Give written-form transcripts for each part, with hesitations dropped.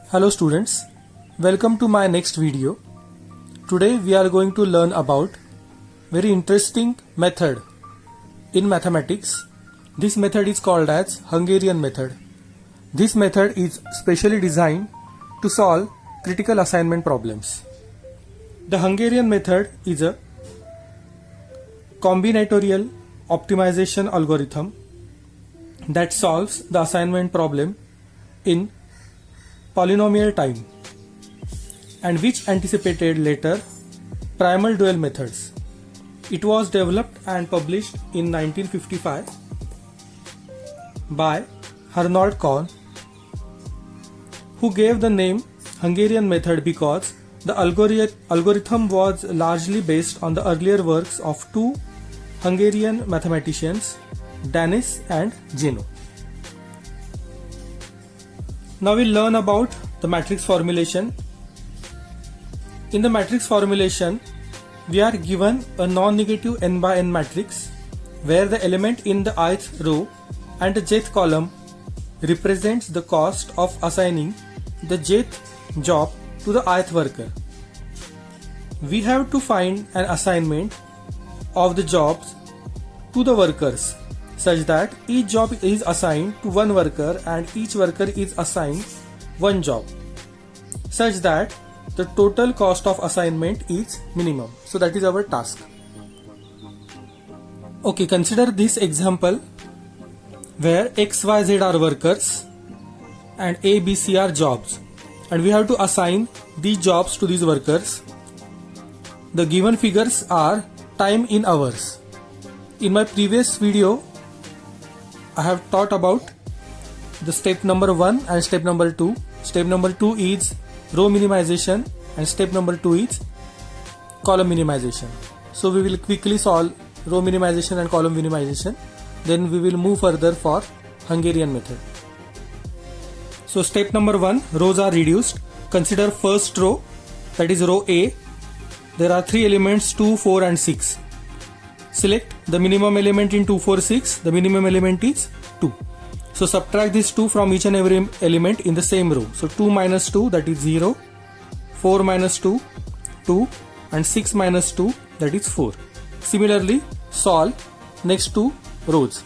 Hello students, welcome to my next video. Today we are going to learn about very interesting method in mathematics. This method is called as Hungarian method. This method is specially designed to solve critical assignment problems. The Hungarian method is a combinatorial optimization algorithm that solves the assignment problem in polynomial time and which anticipated later primal dual methods. It was developed and published in 1955 by Arnold Kohn, who gave the name Hungarian method because the algorithm was largely based on the earlier works of two Hungarian mathematicians, Danisz and Zeno. Now we'll learn about the matrix formulation. In the matrix formulation, we are given a non-negative n by n matrix where the element in the ith row and the jth column represents the cost of assigning the jth job to the ith worker. We have to find an assignment of the jobs to the workers such that each job is assigned to one worker and each worker is assigned one job, such that the total cost of assignment is minimum. So that is our task. Okay, consider this example where X, Y, Z are workers and A, B, C are jobs, and we have to assign these jobs to these workers. The given figures are time in hours. In my previous video, I have taught about the step number 1 and step number 2. Step number 2 is row minimization and step number 2 is column minimization. So we will quickly solve row minimization and column minimization. Then we will move further for Hungarian method. So step number 1, rows are reduced. Consider first row, that is row A. There are 3 elements 2, 4 and 6. Select the minimum element in 2, 4, 6. The minimum element is 2. So subtract this 2 from each and every element in the same row. So 2 minus 2, that is 0. 4 minus 2, 2. And 6 minus 2, that is 4. Similarly, solve next two rows.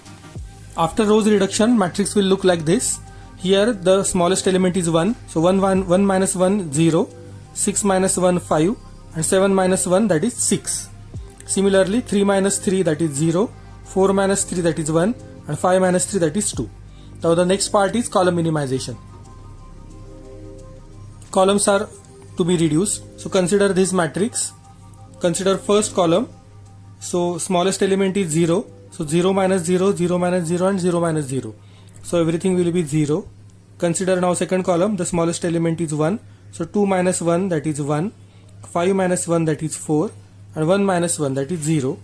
After rows reduction, matrix will look like this. Here the smallest element is 1. So 1 minus 1, 0. 6 minus 1, 5. And 7 minus 1, that is 6. Similarly, 3 minus 3, that is 0, 4 minus 3, that is 1, and 5 minus 3, that is 2. Now the next part is column minimization. Columns are to be reduced. So consider this matrix. Consider first column. So smallest element is 0. So 0 minus 0, 0 minus 0 and 0 minus 0. So everything will be 0. Consider now second column. The smallest element is 1. So 2 minus 1, that is 1. 5 minus 1, that is 4. And 1 minus 1, that is 0.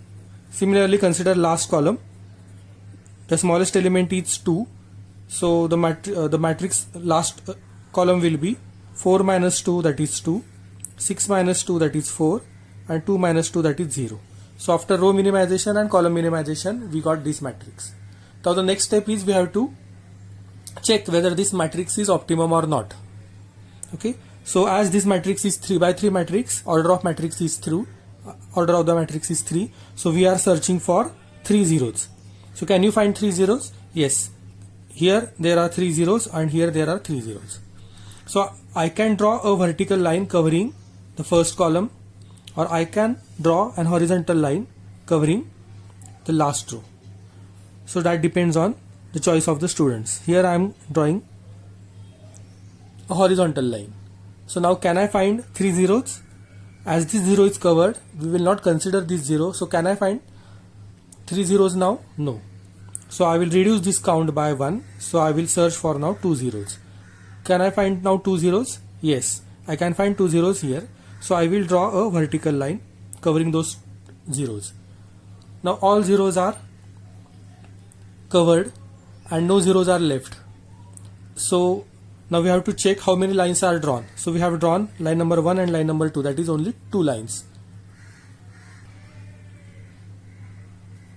Similarly, consider last column. The smallest element is 2. So the matrix last column will be 4 minus 2, that is 2. 6 minus 2, that is 4. And 2 minus 2, that is 0. So after row minimization and column minimization, we got this matrix. Now the next step is we have to check whether this matrix is optimum or not. Okay. So as this matrix is 3 by 3 matrix, order of matrix is through. Order of the matrix is 3. So we are searching for 3 zeros. So can you find 3 zeros? Yes. Here there are 3 zeros and here there are 3 zeros. So I can draw a vertical line covering the first column, or I can draw an horizontal line covering the last row. So that depends on the choice of the students. Here I am drawing a horizontal line. So now can I find 3 zeros? As this 0 is covered, we will not consider this 0. So can I find 3 zeros now? No. So I will reduce this count by 1. So I will search for now 2 zeros. Can I find now 2 zeros? Yes, I can find 2 zeros here. So I will draw a vertical line covering those zeros. Now all zeros are covered and no zeros are left. So now we have to check how many lines are drawn. So we have drawn line number 1 and line number 2, that is only 2 lines.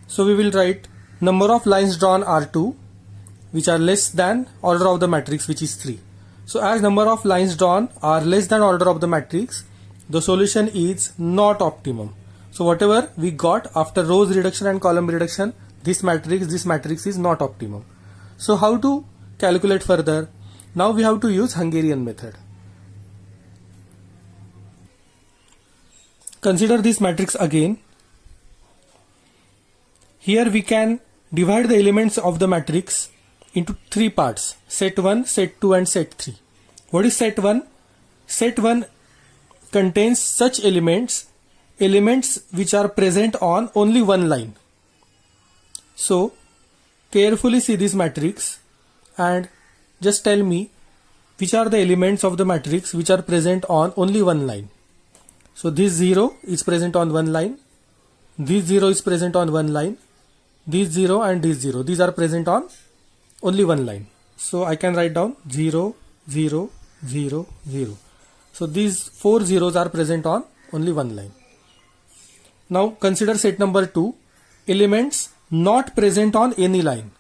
So we will write number of lines drawn are 2, which are less than order of the matrix, which is 3. So as number of lines drawn are less than order of the matrix, the solution is not optimum. So whatever we got after rows reduction and column reduction, this matrix is not optimum. So how to calculate further? Now we have to use Hungarian method. Consider this matrix again. Here we can divide the elements of the matrix into three parts: set 1, set 2 and set 3. What is set 1? Set 1 contains such elements which are present on only one line. So carefully see this matrix and just tell me which are the elements of the matrix which are present on only one line. So this 0 is present on one line, this 0 is present on one line, this 0 and this 0, these are present on only one line. So I can write down 0, 0, 0, 0. So these 4 zeros are present on only one line. Now consider set number 2, elements not present on any line.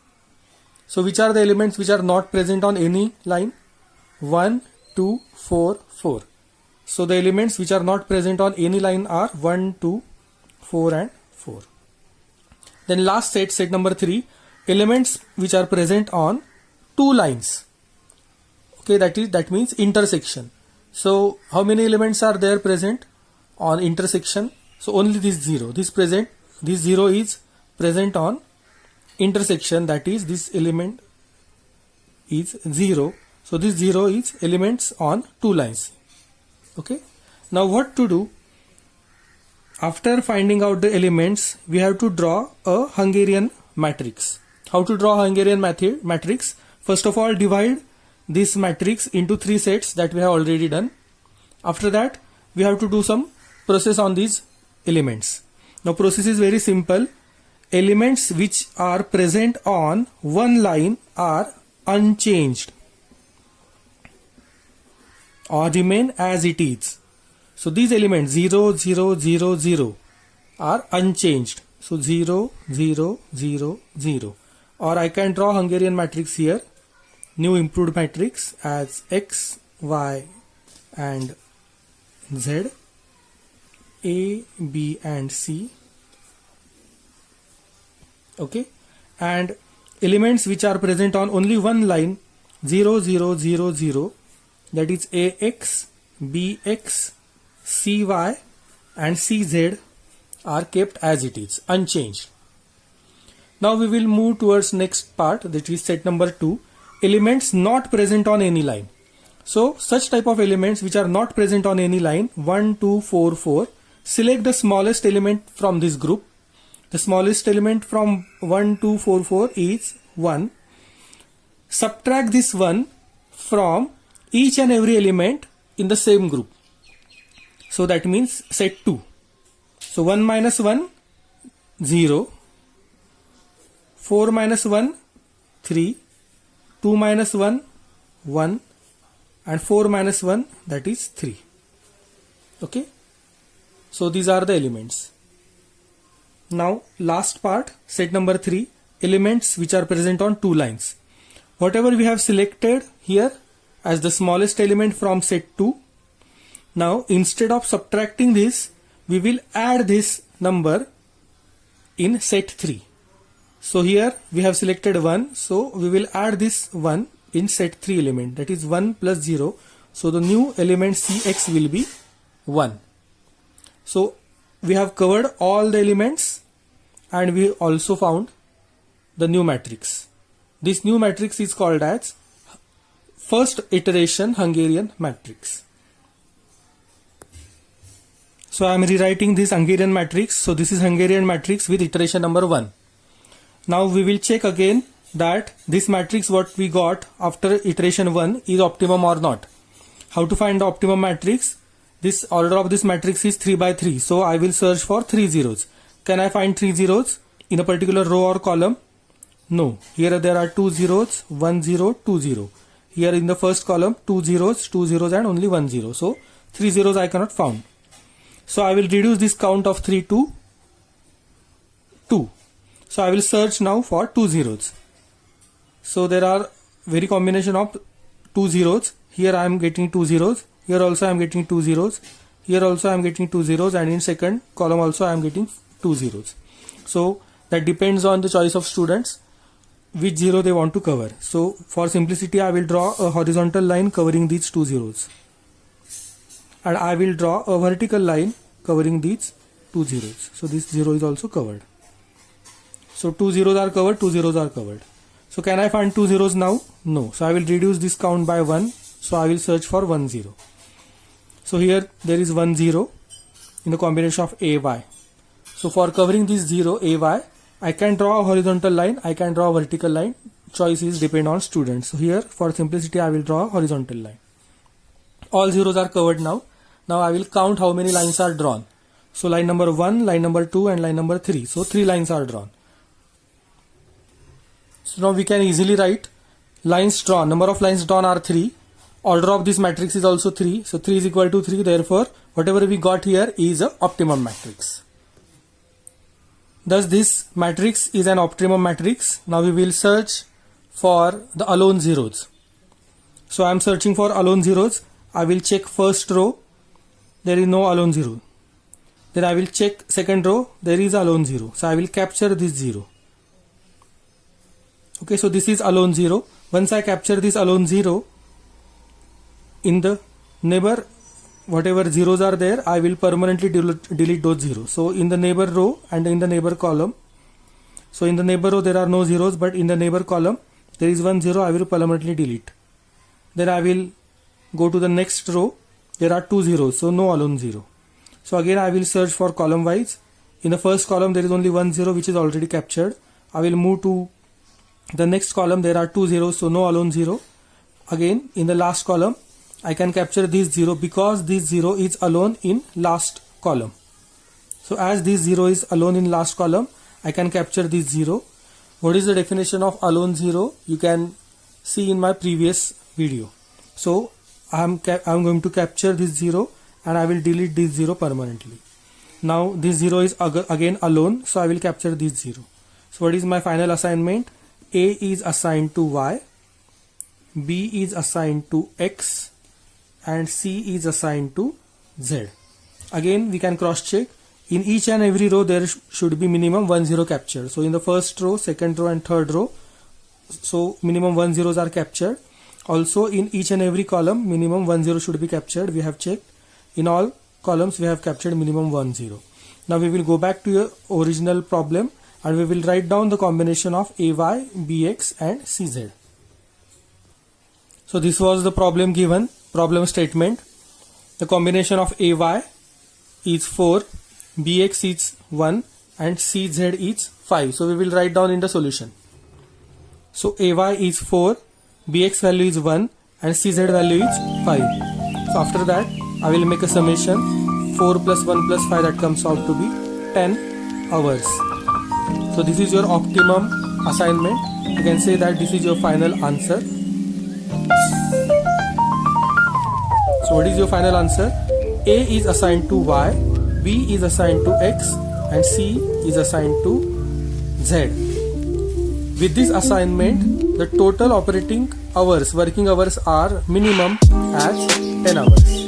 So which are the elements which are not present on any line? 1, 2, 4, 4. So the elements which are not present on any line are 1, 2, 4 and 4. Then last set number 3, elements which are present on two lines. Okay, that means intersection. So how many elements are there present on intersection? So only this 0. This 0 is present on intersection, that is this element is 0. So this 0 is elements on two lines. Okay. Now what to do? After finding out the elements, we have to draw a Hungarian matrix. How to draw Hungarian matrix? First of all, divide this matrix into three sets that we have already done. After that, we have to do some process on these elements. Now process is very simple. Elements which are present on one line are unchanged or remain as it is. So these elements 0, 0, 0, 0 are unchanged. So 0, 0, 0, 0. Or I can draw Hungarian matrix here, new improved matrix as X, Y and Z, A, B and C. Okay, and elements which are present on only one line 0, 0, 0, 0, that is AX, BX, CY and CZ are kept as it is, unchanged. Now we will move towards next part, that is set number 2, elements not present on any line. So such type of elements which are not present on any line 1, 2, 4, 4, select the smallest element from this group. The smallest element from 1, 2, 4, 4 is 1. Subtract this 1 from each and every element in the same group. So that means set 2. So 1 minus 1, 0. 4 minus 1, 3. 2 minus 1, 1. And 4 minus 1, that is 3. Okay. So these are the elements. Now last part, set number 3, elements which are present on two lines. Whatever we have selected here as the smallest element from set 2, now instead of subtracting this, we will add this number in set 3. So here we have selected 1, so we will add this 1 in set 3 element, that is 1 plus 0. So the new element Cx will be 1. So we have covered all the elements and we also found the new matrix. This new matrix is called as first iteration Hungarian matrix. So I am rewriting this Hungarian matrix. So this is Hungarian matrix with iteration number 1. Now we will check again that this matrix what we got after iteration 1 is optimum or not. How to find the optimum matrix? This order of this matrix is 3 by 3. So I will search for 3 zeros. Can I find 3 zeros in a particular row or column? No. Here there are 2 zeros, 1 0, 2 0. Here in the first column 2 zeros and only 1 0. So 3 zeros I cannot found. So I will reduce this count of 3 to 2. So I will search now for 2 zeros. So there are very combination of 2 zeros. here I am getting 2 zeros, here also I am getting 2 zeros, here also I am getting 2 zeros, and in second column also I am getting 2 zeros. So that depends on the choice of students which zero they want to cover. So for simplicity I will draw a horizontal line covering these 2 zeros, and I will draw a vertical line covering these 2 zeros. So this 0 is also covered. So 2 zeros are covered, 2 zeros are covered. So can I find 2 zeros now? No. So I will reduce this count by 1. So I will search for 1 0. So here there is 1 0 in the combination of AY. So for covering this 0 AY, I can draw a horizontal line, I can draw a vertical line. Choice is depend on students. So here for simplicity I will draw a horizontal line. All zeros are covered now. Now I will count how many lines are drawn. So line number 1, line number 2 and line number 3. So 3 lines are drawn. So now we can easily write lines drawn. Number of lines drawn are 3. Order of this matrix is also 3. So 3 is equal to 3. Therefore, whatever we got here is an optimum matrix. Thus this matrix is an optimum matrix. Now we will search for the alone zeros. So I am searching for alone zeros. I will check first row. There is no alone zero. Then I will check second row. There is alone zero. So I will capture this 0. Okay, so this is alone 0. Once I capture this alone 0, in the neighbor, whatever zeros are there, I will permanently delete those zeros. So in the neighbor row and in the neighbor column, so in the neighbor row there are no zeros, but in the neighbor column there is 1 0, I will permanently delete. Then I will go to the next row, there are 2 zeros, so no alone 0. So again I will search for column wise. In the first column there is only 1 0 which is already captured. I will move to the next column, there are 2 zeros, so no alone 0. Again in the last column I can capture this 0 because this 0 is alone in last column. So as this 0 is alone in last column, I can capture this 0. What is the definition of alone 0? You can see in my previous video. So I am going to capture this 0 and I will delete this 0 permanently. Now this 0 is again alone, so I will capture this 0. So what is my final assignment? A is assigned to Y, B is assigned to X, and C is assigned to Z. Again we can cross check. In each and every row there should be minimum 1 0 captured. So in the first row, second row and third row, so minimum 1 zeros are captured. Also in each and every column minimum 1 0 should be captured. We have checked. In all columns we have captured minimum 1 0. Now we will go back to your original problem and we will write down the combination of AY, BX and CZ. So this was the problem given, problem statement. The combination of AY is 4, BX is 1 and CZ is 5. So we will write down in the solution. So AY is 4, BX value is 1 and CZ value is 5. So after that I will make a summation. 4 plus 1 plus 5, that comes out to be 10 hours. So this is your optimum assignment. You can say that this is your final answer. So what is your final answer? A is assigned to Y, B is assigned to X and C is assigned to Z. With this assignment, the total operating hours, working hours are minimum as 10 hours.